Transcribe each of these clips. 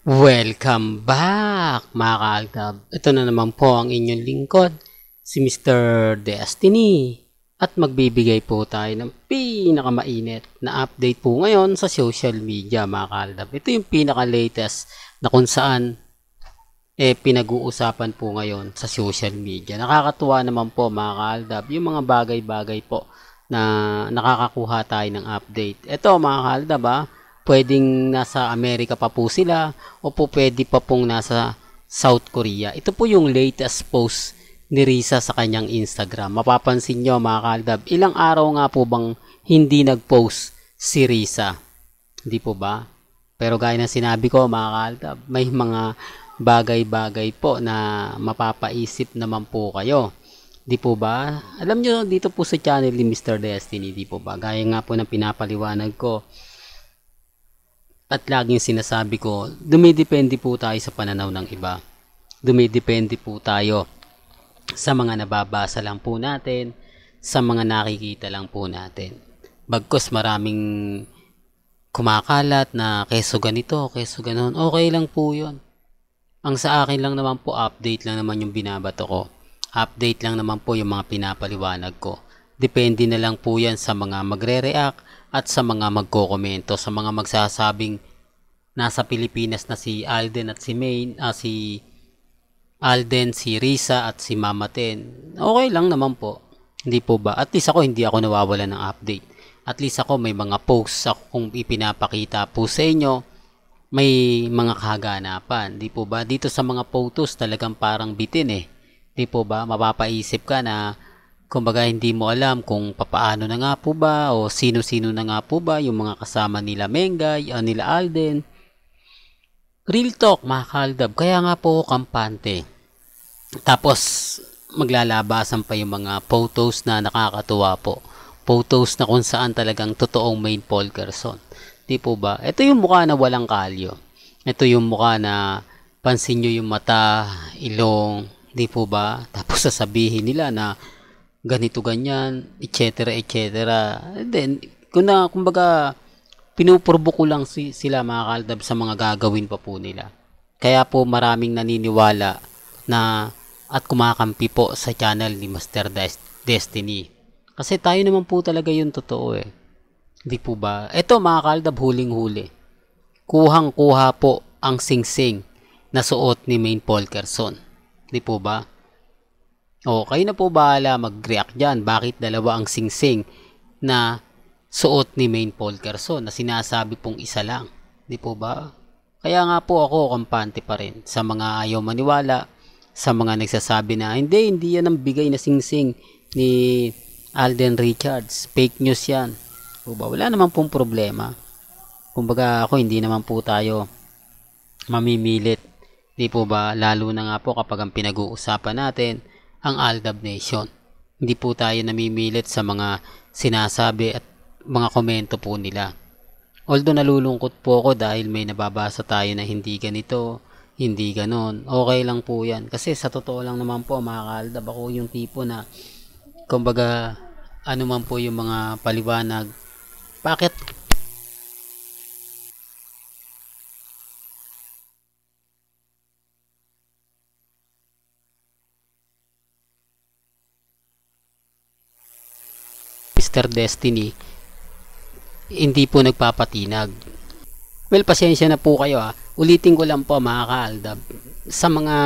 Welcome back mga kaaltab. Ito na naman po ang inyong lingkod, si Mr. Destiny. At magbibigay po tayo ng pinakamainit na update po ngayon sa social media mga kaaltab. Ito yung pinaka-latest na kung saan pinag-uusapan po ngayon sa social media. Nakakatuwa naman po mga kaaltab yung mga bagay-bagay po na nakakakuha tayo ng update. Ito mga kaaltab pwedeng nasa Amerika pa po sila o po pwede pa pong nasa South Korea. Ito po yung latest post ni Risa sa kanyang Instagram. Mapapansin nyo mga kaldab, ilang araw nga po bang hindi nag-post si Risa? Hindi po ba? Pero gaya ng sinabi ko mga kaldab, may mga bagay-bagay po na mapapaisip naman po kayo. Di po ba? Alam nyo dito po sa channel ni Mr. Destiny, di po ba? Gaya nga po ng pinapaliwanag ko, at laging sinasabi ko, dumidepende po tayo sa pananaw ng iba. Dumidepende po tayo sa mga nababasa lang po natin, sa mga nakikita lang po natin. Bagkus maraming kumakalat na keso ganito, keso ganon, okay lang po yun. Ang sa akin lang naman po, update lang naman yung binabato ko. Update lang naman po yung mga pinapaliwanag ko. Depende na lang po yan sa mga magre-react at sa mga magkokomento, sa mga magsasabing nasa Pilipinas na si Alden at si Maine, si Alden, si Risa at si Mama Ten. Okay lang naman po. Hindi po ba? At least ako hindi ako nawawala ng update. At least ako may mga posts ako kung ipinapakita po sa inyo. May mga kaganapan. Hindi po ba? Dito sa mga photos talagang parang bitin eh. Hindi po ba? Mapapaisip ka na kumbaga hindi mo alam kung papaano na nga po ba o sino-sino na nga po ba yung mga kasama nila Mengay, nila Alden. Real talk mga kaldab, kaya nga po kampante. Tapos maglalabasan pa yung mga photos na nakakatuwa po. Photos na kung saan talagang totoong Maine Polkerson. Di po ba? Ito yung mukha na walang kalyo. Ito yung mukha na pansin nyo yung mata, ilong, di po ba? Tapos sasabihin nila na ganito ganyan, etc. etc. And then, kumbaga pinupurbo ko lang sila mga kaldab sa mga gagawin pa po nila. Kaya po maraming naniniwala na at kumakampi po sa channel ni Master Destiny. Kasi tayo naman po talaga yung totoo eh. Hindi po ba? Ito mga kaldab, huling-huli. Kuhang-kuha po ang singsing na suot ni Maine Polkerson. Hindi po ba? O, kayo na po bahala mag-react dyan. Bakit dalawa ang singsing na suot ni Maine Polkerson na sinasabi pong isa lang? Di po ba? Kaya nga po ako kampante pa rin sa mga ayaw maniwala, sa mga nagsasabi na hindi yan ang bigay na singsing ni Alden Richards. Fake news yan. Po ba? Wala naman pong problema. Kumbaga ako hindi naman po tayo mamimilit. Di po ba? Lalo na nga po kapag ang pinag-uusapan natin ang Aldab Nation. Hindi po tayo namimilit sa mga sinasabi at mga komento po nila. Although nalulungkot po ako dahil may nababasa tayo na hindi ganito, hindi ganon. Okay lang po yan. Kasi sa totoo lang naman po mga kaaldab, ako yung tipo na kumbaga ano man po yung mga paliwanag. Bakit Mr. Destiny hindi po nagpapatinag? Well, pasensya na po kayo Ulitin ko lang po mga kaaldab, sa mga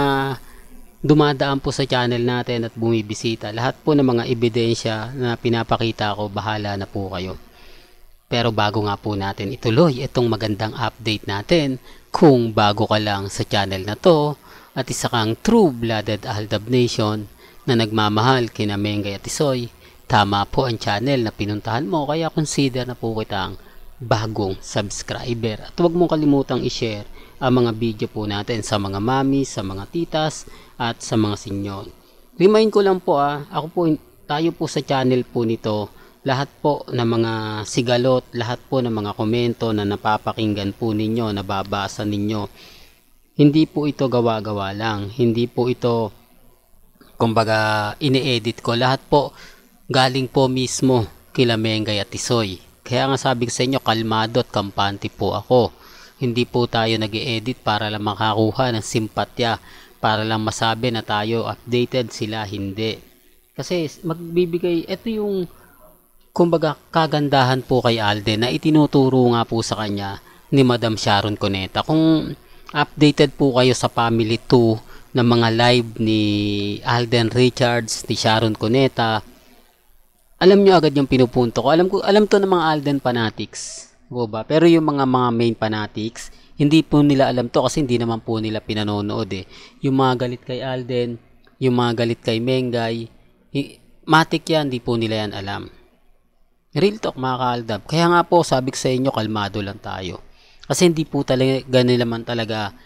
dumadaan po sa channel natin at bumibisita, lahat po ng mga ebidensya na pinapakita ko, bahala na po kayo. Pero bago nga po natin ituloy itong magandang update natin, kung bago ka lang sa channel na to at isa kang true-blooded Aldab Nation na nagmamahal kina Mengay at Tisoy, tama po ang channel na pinuntahan mo, kaya consider na po kitang bagong subscriber. At huwag mong kalimutang i-share ang mga video po natin sa mga mami, sa mga titas at sa mga sinyon. Remind ko lang po ako po, tayo po sa channel po nito, lahat po ng mga sigalot, lahat po ng mga komento na napapakinggan po ninyo, nababasa ninyo, hindi po ito gawa-gawa lang, hindi po ito kumbaga ini-edit ko, lahat po galing po mismo kila Mengay at Tisoy. Kaya nga sabi ko sa inyo, kalmado at kampante po ako Hindi po tayo nag-i-edit para lang makakuha ng simpatya, para lang masabi na tayo updated, sila hindi. Kasi magbibigay, ito yung kumbaga kagandahan po kay Alden na itinuturo nga po sa kanya ni Madam Sharon Cuneta. Kung updated po kayo sa Family 2 ng mga live ni Alden Richards, ni Sharon Cuneta, alam nyo agad yung pinupunto ko. Alam to ng mga Alden fanatics. Ba? Pero yung mga main fanatics, hindi po nila alam to kasi hindi naman po nila pinanonood eh. Yung mga galit kay Alden, yung mga galit kay Mengay, matik yan, hindi po nila yan alam. Real talk mga kaaldab. Kaya nga po sabi ko sa inyo, kalmado lang tayo. Kasi hindi po talaga nila man talaga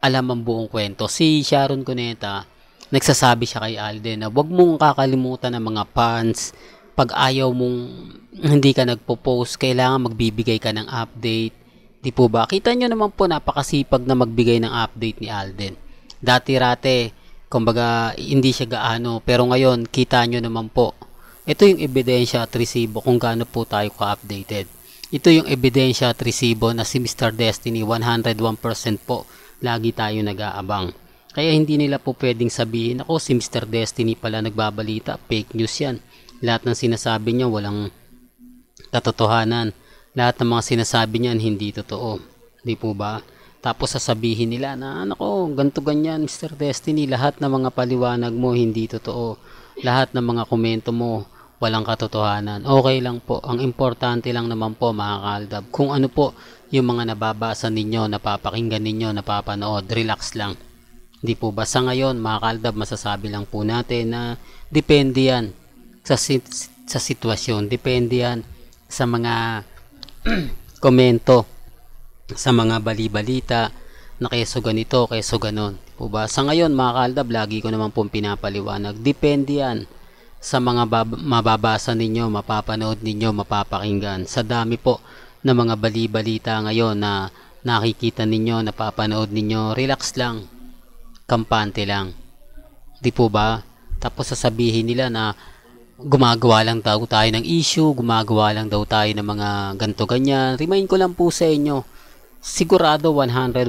alam ang buong kwento. Si Sharon Cuneta, nagsasabi siya kay Alden na huwag mong kakalimutan ng mga fans. Pag ayaw mong hindi ka nagpo-post, kailangan magbibigay ka ng update. Di po ba? Kita nyo naman po napakasipag na magbigay ng update ni Alden. Dati-rate, kumbaga hindi siya gaano. Pero ngayon, kita nyo naman po. Ito yung ebidensya at resibo kung gaano po tayo ka-updated. Ito yung ebidensya at resibo na si Mr. Destiny 101% po. Lagi tayo nag-aabang. Kaya hindi nila po pwedeng sabihin, ako si Mr. Destiny pala nagbabalita. Fake news yan. Lahat ng sinasabi niya walang katotohanan. Lahat ng mga sinasabi niyan hindi totoo. Di po ba? Tapos sasabihin nila na nako, ganto ganyan Mr. Destiny, lahat ng mga paliwanag mo hindi totoo. Lahat ng mga komento mo walang katotohanan. Okay lang po. Ang importante lang naman po mga kaaldab, kung ano po yung mga nababasa ninyo, napapakinggan ninyo, napapanood, relax lang. Di po ba sa ngayon mga kaaldab, masasabi lang po natin na depende yan sa sitwasyon, depende yan sa mga komento, sa mga bali-balita na keso ganito, keso ganon. Po ba? Sa ngayon mga kaaldab, lagi ko naman pong pinapaliwanag, depende yan sa mga mababasa ninyo, mapapanood ninyo, mapapakinggan. Sa dami po ng mga bali-balita ngayon na nakikita ninyo, napapanood ninyo, relax lang, kampante lang. Di po ba? Tapos sasabihin nila na gumagawa lang daw tayo ng issue, gumagawa lang daw tayo ng mga ganto ganyan. Remind ko lang po sa inyo, sigurado 101%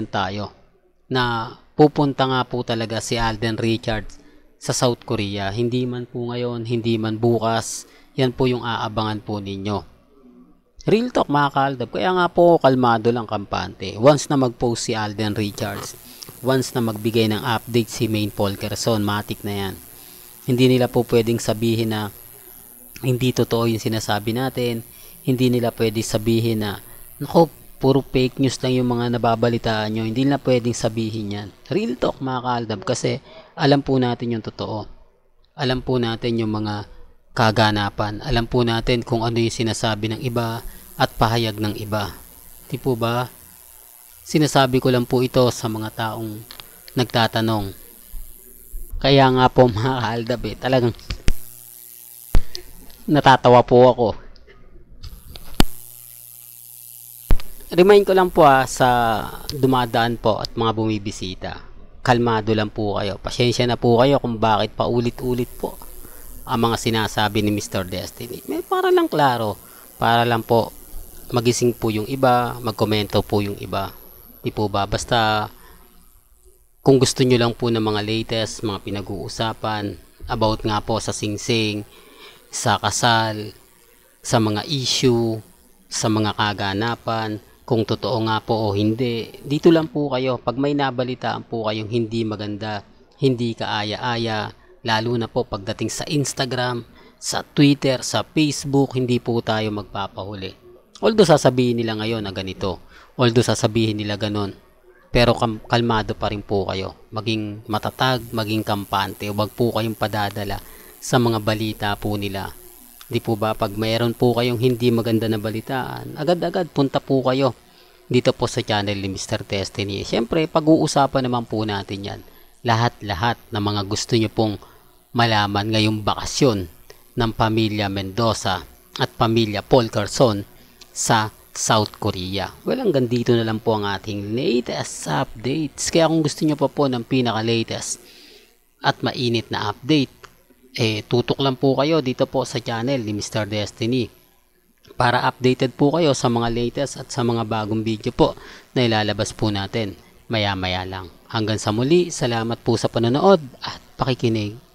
tayo na pupunta nga po talaga si Alden Richards sa South Korea. Hindi man po ngayon, hindi man bukas, yan po yung aabangan po ninyo. Real talk mga kaaldab. Kaya nga po kalmado lang, kampante. Once na mag-post si Alden Richards, once na magbigay ng update si Maine Polkerson, matik na yan. Hindi nila po pwedeng sabihin na hindi totoo yung sinasabi natin. Hindi nila pwedeng sabihin na nako, puro fake news lang yung mga nababalitaan nyo. Hindi nila pwedeng sabihin yan. Real talk mga kaaldab, kasi alam po natin yung totoo. Alam po natin yung mga kaganapan. Alam po natin kung ano yung sinasabi ng iba at pahayag ng iba. Di po ba? Sinasabi ko lang po ito sa mga taong nagtatanong. Kaya nga po mga kaaldab talagang natatawa po ako. Remind ko lang po sa dumadaan po at mga bumibisita. Kalmado lang po kayo. Pasensya na po kayo kung bakit paulit-ulit po ang mga sinasabi ni Mr. Destiny. May para lang klaro. Para lang po magising po yung iba, magkomento po yung iba. Di po ba? Basta kung gusto nyo lang po ng mga latest, mga pinag-uusapan about nga po sa singsing, sa kasal, sa mga issue, sa mga kaganapan, kung totoo nga po o hindi, dito lang po kayo. Pag may nabalitaan po kayong hindi maganda, hindi kaaya-aya, lalo na po pagdating sa Instagram, sa Twitter, sa Facebook, hindi po tayo magpapahuli. Although sasabihin nila ngayon na ganito, although sasabihin nila ganon, pero kalmado pa rin po kayo. Maging matatag, maging kampante, huwag po kayong padadala sa mga balita po nila. Di po ba, pag mayroon po kayong hindi maganda na balitaan, agad-agad punta po kayo dito po sa channel ni Mr. Destiny. Siyempre, pag-uusapan naman po natin yan. Lahat-lahat na mga gusto nyo pong malaman ngayong bakasyon ng pamilya Mendoza at pamilya Polkerson sa South Korea. Well, hanggang dito na lang po ang ating latest updates. Kaya kung gusto nyo pa po ng pinaka-latest at mainit na update, tutok lang po kayo dito po sa channel ni Mr. Destiny. para updated po kayo sa mga latest at sa mga bagong video po na ilalabas po natin maya maya lang. Hanggang sa muli, salamat po sa panonood at pakikinig.